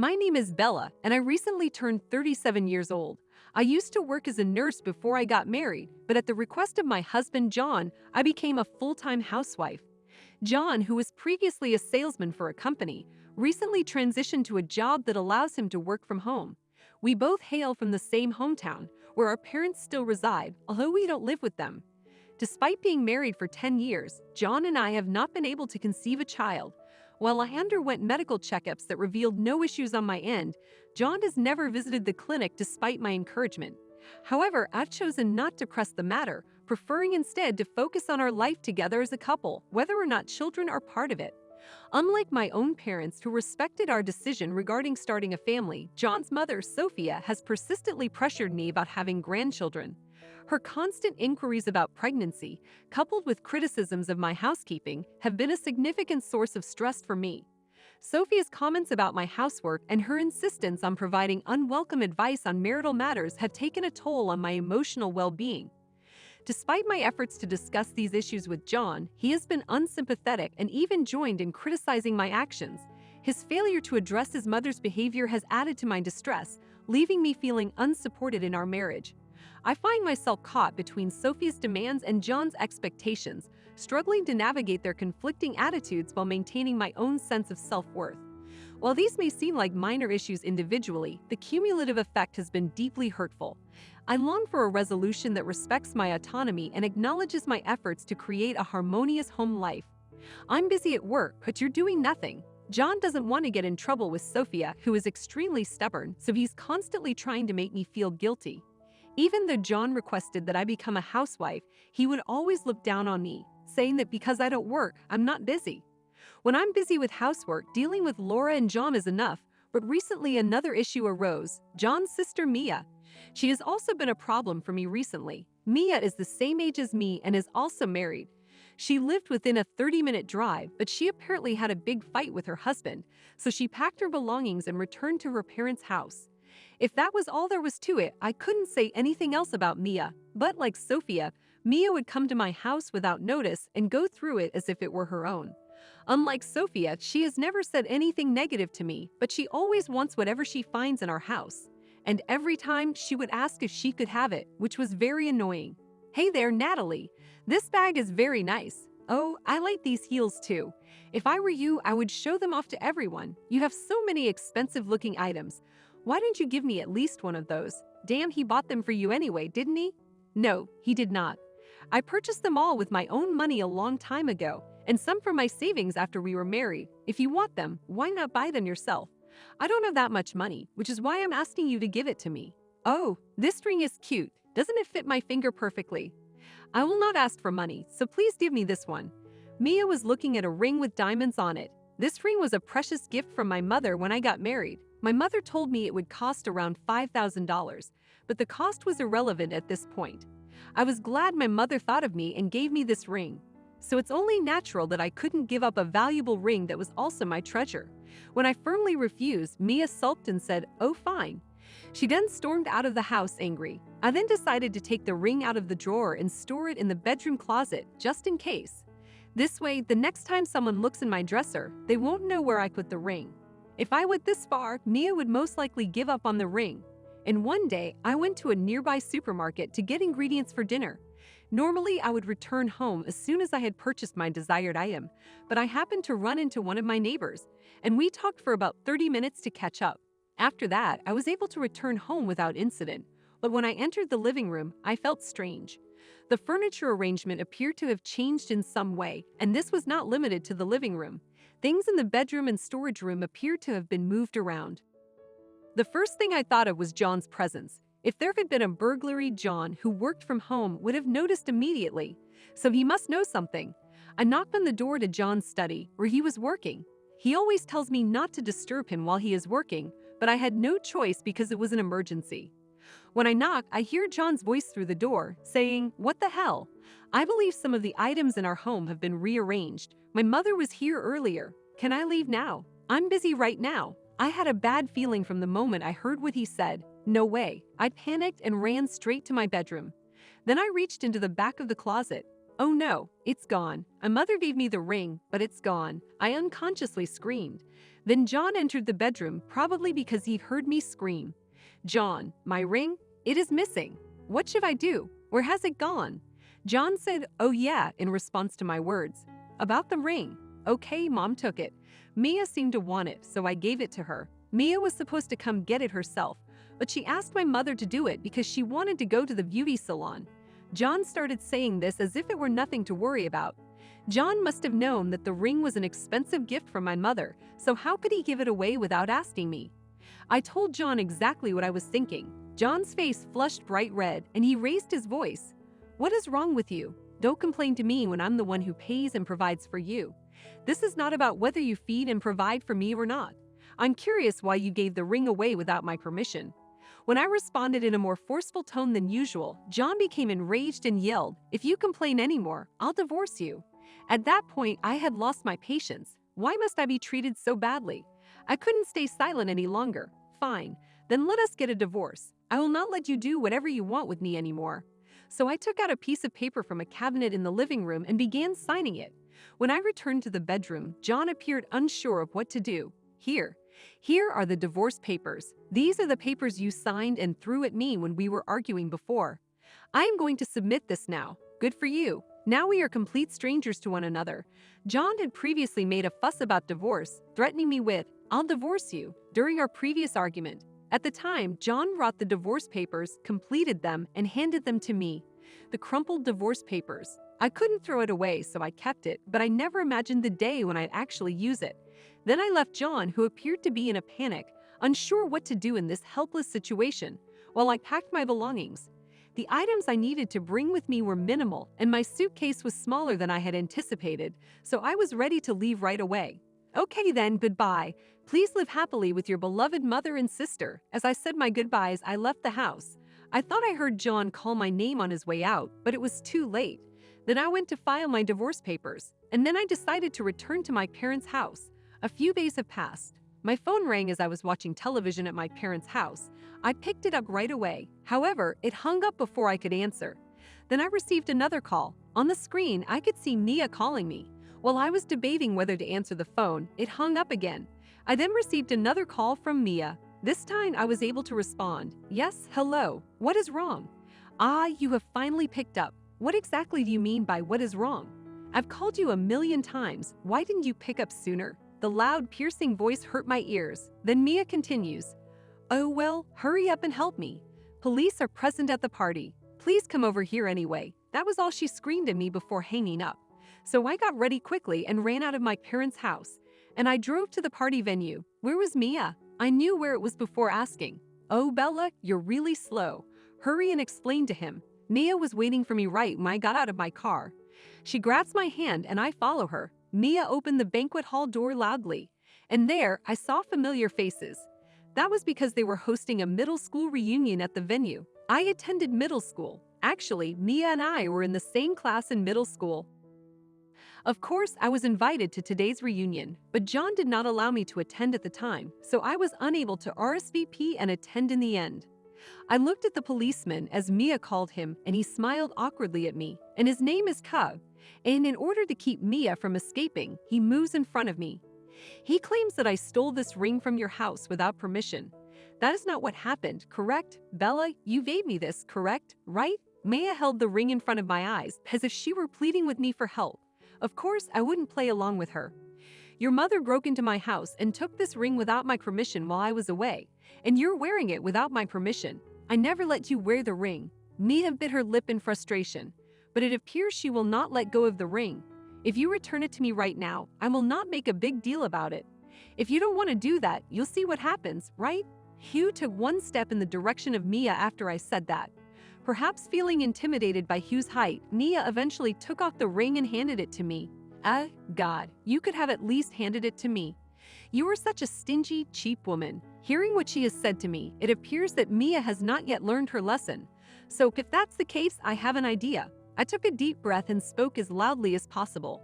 My name is Bella, and I recently turned 37 years old. I used to work as a nurse before I got married, but at the request of my husband John, I became a full-time housewife. John, who was previously a salesman for a company, recently transitioned to a job that allows him to work from home. We both hail from the same hometown, where our parents still reside, although we don't live with them. Despite being married for 10 years, John and I have not been able to conceive a child. While I underwent medical checkups that revealed no issues on my end, John has never visited the clinic despite my encouragement. However, I've chosen not to press the matter, preferring instead to focus on our life together as a couple, whether or not children are part of it. Unlike my own parents who respected our decision regarding starting a family, John's mother, Sophia, has persistently pressured me about having grandchildren. Her constant inquiries about pregnancy, coupled with criticisms of my housekeeping, have been a significant source of stress for me. Sophia's comments about my housework and her insistence on providing unwelcome advice on marital matters have taken a toll on my emotional well-being. Despite my efforts to discuss these issues with John, he has been unsympathetic and even joined in criticizing my actions. His failure to address his mother's behavior has added to my distress, leaving me feeling unsupported in our marriage. I find myself caught between Sophia's demands and John's expectations, struggling to navigate their conflicting attitudes while maintaining my own sense of self-worth. While these may seem like minor issues individually, the cumulative effect has been deeply hurtful. I long for a resolution that respects my autonomy and acknowledges my efforts to create a harmonious home life. I'm busy at work, but you're doing nothing. John doesn't want to get in trouble with Sophia, who is extremely stubborn, so he's constantly trying to make me feel guilty. Even though John requested that I become a housewife, he would always look down on me, saying that because I don't work, I'm not busy. When I'm busy with housework, dealing with Laura and John is enough, but recently another issue arose: John's sister Mia. She has also been a problem for me recently. Mia is the same age as me and is also married. She lived within a 30-minute drive, but she apparently had a big fight with her husband, so she packed her belongings and returned to her parents' house. If that was all there was to it, I couldn't say anything else about Mia, but like Sophia, Mia would come to my house without notice and go through it as if it were her own. Unlike Sophia, she has never said anything negative to me, but she always wants whatever she finds in our house. And every time, she would ask if she could have it, which was very annoying. Hey there, Natalie. This bag is very nice. Oh, I like these heels too. If I were you, I would show them off to everyone. You have so many expensive-looking items. Why didn't you give me at least one of those? Damn, he bought them for you anyway, didn't he? No, he did not. I purchased them all with my own money a long time ago, and some from my savings after we were married. If you want them, why not buy them yourself? I don't have that much money, which is why I'm asking you to give it to me. Oh, this ring is cute. Doesn't it fit my finger perfectly? I will not ask for money, so please give me this one. Mia was looking at a ring with diamonds on it. This ring was a precious gift from my mother when I got married. My mother told me it would cost around $5,000, but the cost was irrelevant at this point. I was glad my mother thought of me and gave me this ring. So it's only natural that I couldn't give up a valuable ring that was also my treasure. When I firmly refused, Mia sulked and said, "Oh, fine." She then stormed out of the house angry. I then decided to take the ring out of the drawer and store it in the bedroom closet, just in case. This way, the next time someone looks in my dresser, they won't know where I put the ring. If I went this far, Mia would most likely give up on the ring. And one day, I went to a nearby supermarket to get ingredients for dinner. Normally, I would return home as soon as I had purchased my desired item, but I happened to run into one of my neighbors, and we talked for about 30 minutes to catch up. After that, I was able to return home without incident, but when I entered the living room, I felt strange. The furniture arrangement appeared to have changed in some way, and this was not limited to the living room. Things in the bedroom and storage room appeared to have been moved around. The first thing I thought of was John's presence. If there had been a burglary, John, who worked from home, would have noticed immediately. So he must know something. I knocked on the door to John's study, where he was working. He always tells me not to disturb him while he is working, but I had no choice because it was an emergency. When I knock, I hear John's voice through the door, saying, "What the hell? I believe some of the items in our home have been rearranged. My mother was here earlier. Can I leave now? I'm busy right now." I had a bad feeling from the moment I heard what he said. No way. I panicked and ran straight to my bedroom. Then I reached into the back of the closet. Oh no, it's gone. My mother gave me the ring, but it's gone. I unconsciously screamed. Then John entered the bedroom, probably because he heard me scream. John, my ring? It is missing. What should I do? Where has it gone? John said, oh yeah, in response to my words. About the ring. Okay, Mom took it. Mia seemed to want it, so I gave it to her. Mia was supposed to come get it herself, but she asked my mother to do it because she wanted to go to the beauty salon. John started saying this as if it were nothing to worry about. John must have known that the ring was an expensive gift from my mother, so how could he give it away without asking me? I told John exactly what I was thinking. John's face flushed bright red, and he raised his voice. What is wrong with you? Don't complain to me when I'm the one who pays and provides for you. This is not about whether you feed and provide for me or not. I'm curious why you gave the ring away without my permission. When I responded in a more forceful tone than usual, John became enraged and yelled, if you complain anymore, I'll divorce you. At that point, I had lost my patience. Why must I be treated so badly? I couldn't stay silent any longer. Fine, then let us get a divorce. I will not let you do whatever you want with me anymore. So I took out a piece of paper from a cabinet in the living room and began signing it. When I returned to the bedroom, John appeared unsure of what to do. Here are the divorce papers. These are the papers you signed and threw at me when we were arguing before. I am going to submit this now. Good for you. Now we are complete strangers to one another. John had previously made a fuss about divorce, threatening me with, I'll divorce you, during our previous argument. At the time, John brought the divorce papers, completed them, and handed them to me. The crumpled divorce papers. I couldn't throw it away, so I kept it, but I never imagined the day when I'd actually use it. Then I left John, who appeared to be in a panic, unsure what to do in this helpless situation, while I packed my belongings. The items I needed to bring with me were minimal, and my suitcase was smaller than I had anticipated, so I was ready to leave right away. Okay then, goodbye. Please live happily with your beloved mother and sister. As I said my goodbyes, I left the house. I thought I heard John call my name on his way out, but it was too late. Then I went to file my divorce papers, and then I decided to return to my parents' house. A few days have passed. My phone rang as I was watching television at my parents' house. I picked it up right away. However, it hung up before I could answer. Then I received another call. On the screen, I could see Mia calling me. While I was debating whether to answer the phone, it hung up again. I then received another call from Mia. This time, I was able to respond. Yes, hello. What is wrong? Ah, you have finally picked up. What exactly do you mean by what is wrong? I've called you a million times. Why didn't you pick up sooner? The loud, piercing voice hurt my ears. Then Mia continues. Oh well, hurry up and help me. Police are present at the party. Please come over here anyway. That was all she screamed at me before hanging up. So I got ready quickly and ran out of my parents' house. And I drove to the party venue. Where was Mia? I knew where it was before asking. Oh Bella, you're really slow. Hurry and explain to him. Mia was waiting for me right when I got out of my car. She grabs my hand and I follow her. Mia opened the banquet hall door loudly, and there I saw familiar faces. That was because they were hosting a middle school reunion at the venue. I attended middle school. Actually, Mia and I were in the same class in middle school. Of course, I was invited to today's reunion, but John did not allow me to attend at the time, so I was unable to RSVP and attend in the end. I looked at the policeman, as Mia called him, and he smiled awkwardly at me, and his name is Cub. And in order to keep Mia from escaping, he moves in front of me. He claims that I stole this ring from your house without permission. That is not what happened, correct? Bella, you gave me this, correct? Right? Mia held the ring in front of my eyes, as if she were pleading with me for help. Of course, I wouldn't play along with her. Your mother broke into my house and took this ring without my permission while I was away, and you're wearing it without my permission. I never let you wear the ring. Mia bit her lip in frustration, but it appears she will not let go of the ring. If you return it to me right now, I will not make a big deal about it. If you don't want to do that, you'll see what happens, right? Hugh took one step in the direction of Mia after I said that. Perhaps feeling intimidated by Hugh's height, Mia eventually took off the ring and handed it to me. God, you could have at least handed it to me. You are such a stingy, cheap woman. Hearing what she has said to me, it appears that Mia has not yet learned her lesson. So if that's the case, I have an idea. I took a deep breath and spoke as loudly as possible.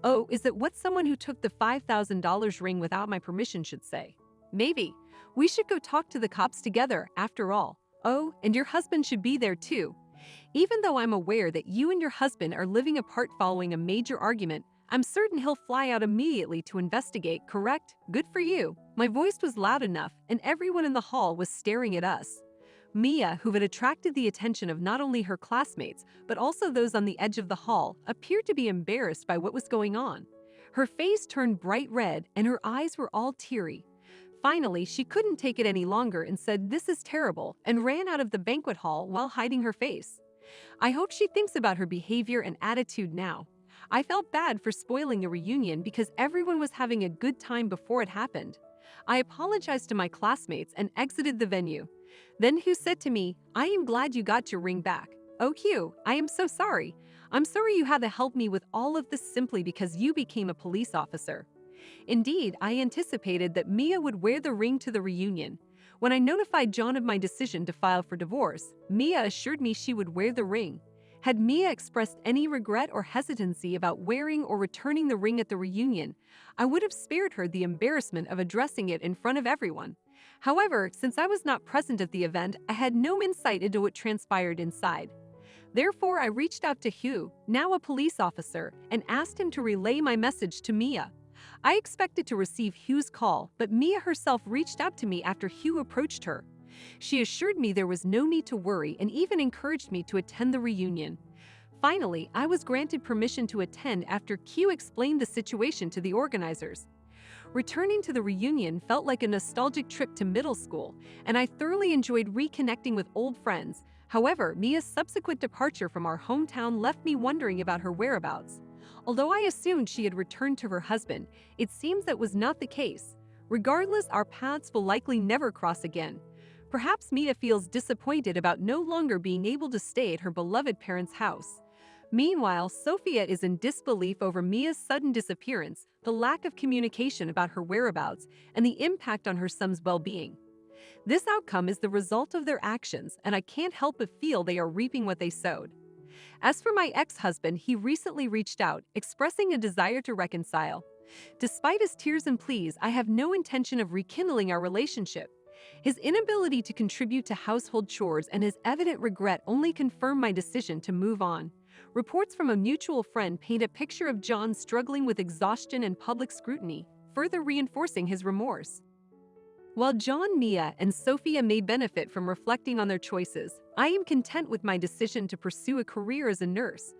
Oh, is it what someone who took the $5,000 ring without my permission should say? Maybe. We should go talk to the cops together, after all. Oh, and your husband should be there too. Even though I'm aware that you and your husband are living apart following a major argument, I'm certain he'll fly out immediately to investigate, correct? Good for you. My voice was loud enough, and everyone in the hall was staring at us. Mia, who had attracted the attention of not only her classmates, but also those on the edge of the hall, appeared to be embarrassed by what was going on. Her face turned bright red, and her eyes were all teary. Finally, she couldn't take it any longer and said, "This is terrible," and ran out of the banquet hall while hiding her face. I hope she thinks about her behavior and attitude now. I felt bad for spoiling the reunion because everyone was having a good time before it happened. I apologized to my classmates and exited the venue. Then Hugh said to me, "I am glad you got your ring back." "Oh Hugh, I am so sorry. I'm sorry you had to help me with all of this simply because you became a police officer." Indeed, I anticipated that Mia would wear the ring to the reunion. When I notified John of my decision to file for divorce, Mia assured me she would wear the ring. Had Mia expressed any regret or hesitancy about wearing or returning the ring at the reunion, I would have spared her the embarrassment of addressing it in front of everyone. However, since I was not present at the event, I had no insight into what transpired inside. Therefore, I reached out to Hugh, now a police officer, and asked him to relay my message to Mia. I expected to receive Hugh's call, but Mia herself reached out to me after Hugh approached her. She assured me there was no need to worry and even encouraged me to attend the reunion. Finally, I was granted permission to attend after Hugh explained the situation to the organizers. Returning to the reunion felt like a nostalgic trip to middle school, and I thoroughly enjoyed reconnecting with old friends. However, Mia's subsequent departure from our hometown left me wondering about her whereabouts. Although I assumed she had returned to her husband, it seems that was not the case. Regardless, our paths will likely never cross again. Perhaps Mia feels disappointed about no longer being able to stay at her beloved parents' house. Meanwhile, Sophia is in disbelief over Mia's sudden disappearance, the lack of communication about her whereabouts, and the impact on her son's well-being. This outcome is the result of their actions, and I can't help but feel they are reaping what they sowed. As for my ex-husband, he recently reached out, expressing a desire to reconcile. Despite his tears and pleas, I have no intention of rekindling our relationship. His inability to contribute to household chores and his evident regret only confirm my decision to move on. Reports from a mutual friend paint a picture of John struggling with exhaustion and public scrutiny, further reinforcing his remorse. While John, Mia, and Sophia may benefit from reflecting on their choices, I am content with my decision to pursue a career as a nurse.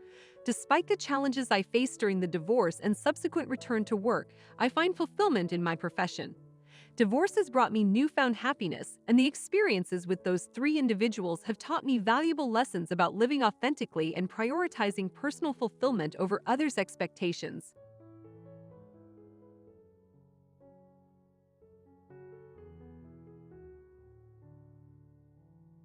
Despite the challenges I faced during the divorce and subsequent return to work, I find fulfillment in my profession. Divorce has brought me newfound happiness, and the experiences with those three individuals have taught me valuable lessons about living authentically and prioritizing personal fulfillment over others' expectations.